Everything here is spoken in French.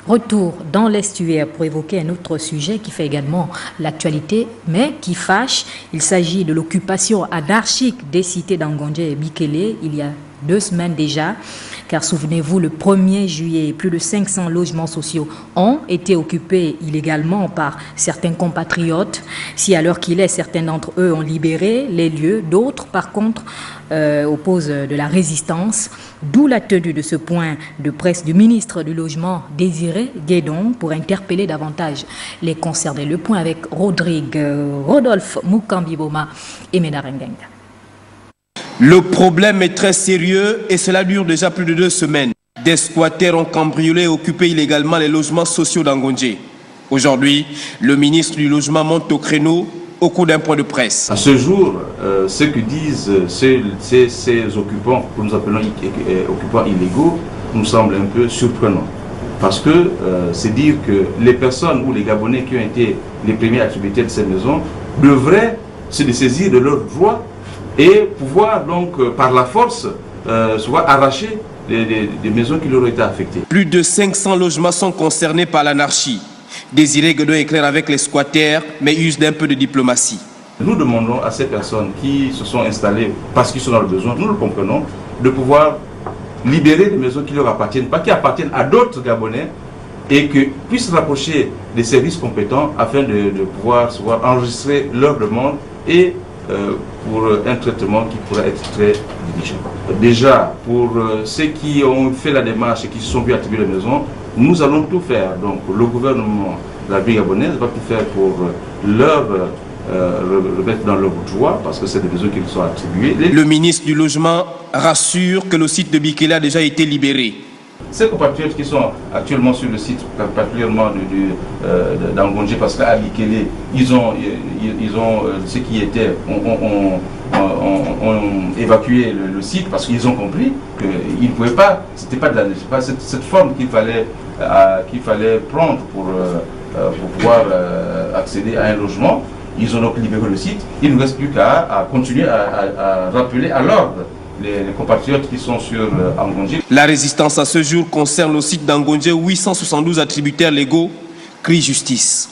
Retour dans l'estuaire pour évoquer un autre sujet qui fait également l'actualité, mais qui fâche. Il s'agit de l'occupation anarchique des cités d'Angondje et Bikele il y a 2 semaines déjà. Car souvenez-vous, le 1er juillet, plus de 500 logements sociaux ont été occupés illégalement par certains compatriotes. Si à l'heure qu'il est, certains d'entre eux ont libéré les lieux, d'autres par contre opposent de la résistance. D'où la tenue de ce point de presse du ministre du Logement, Désiré Guédon, pour interpeller davantage les concernés. Le point avec Rodolphe Mukambiboma et Ménarengenga. Le problème est très sérieux et cela dure déjà plus de 2 semaines. Des squatters ont cambriolé et occupé illégalement les logements sociaux d'Angondje. Aujourd'hui, le ministre du Logement monte au créneau au cours d'un point de presse. À ce jour, ce que disent ces occupants, que nous appelons occupants illégaux, nous semble un peu surprenant. Parce que c'est dire que les personnes ou les Gabonais qui ont été les premiers attributaires de ces maisons devraient se dessaisir de leurs droits et pouvoir donc par la force soit arracher des maisons qui leur ont été affectées. Plus de 500 logements sont concernés par l'anarchie. Désiré Guédon est clair avec les squatters, mais use d'un peu de diplomatie. Nous demandons à ces personnes qui se sont installées parce qu'ils sont dans le besoin, nous le comprenons, de pouvoir libérer les maisons qui leur appartiennent, pas qui appartiennent à d'autres Gabonais, et que puissent rapprocher des services compétents afin de pouvoir enregistrer leur demande et pour un traitement qui pourrait être très diligent. Déjà, pour ceux qui ont fait la démarche et qui se sont vus attribuer les maisons, nous allons tout faire. Donc le gouvernement de la République gabonaise va tout faire pour leur remettre dans leur droit, parce que c'est des maisons qui leur sont attribuées. Le ministre du Logement rassure que le site de Bikele a déjà été libéré. Ces compatriotes qui sont actuellement sur le site, particulièrement d'Angondje, parce qu'à Bikele, ils ont ceux qui étaient ont évacué le site parce qu'ils ont compris qu'ils ne pouvaient pas, c'était pas cette forme qu'il fallait prendre pour pouvoir accéder à un logement. Ils ont donc libéré le site. Il ne reste plus qu'à continuer à rappeler à l'ordre les compatriotes qui sont sur Angondje. La résistance à ce jour concerne le site d'Angondje où 872 attributaires légaux crient justice.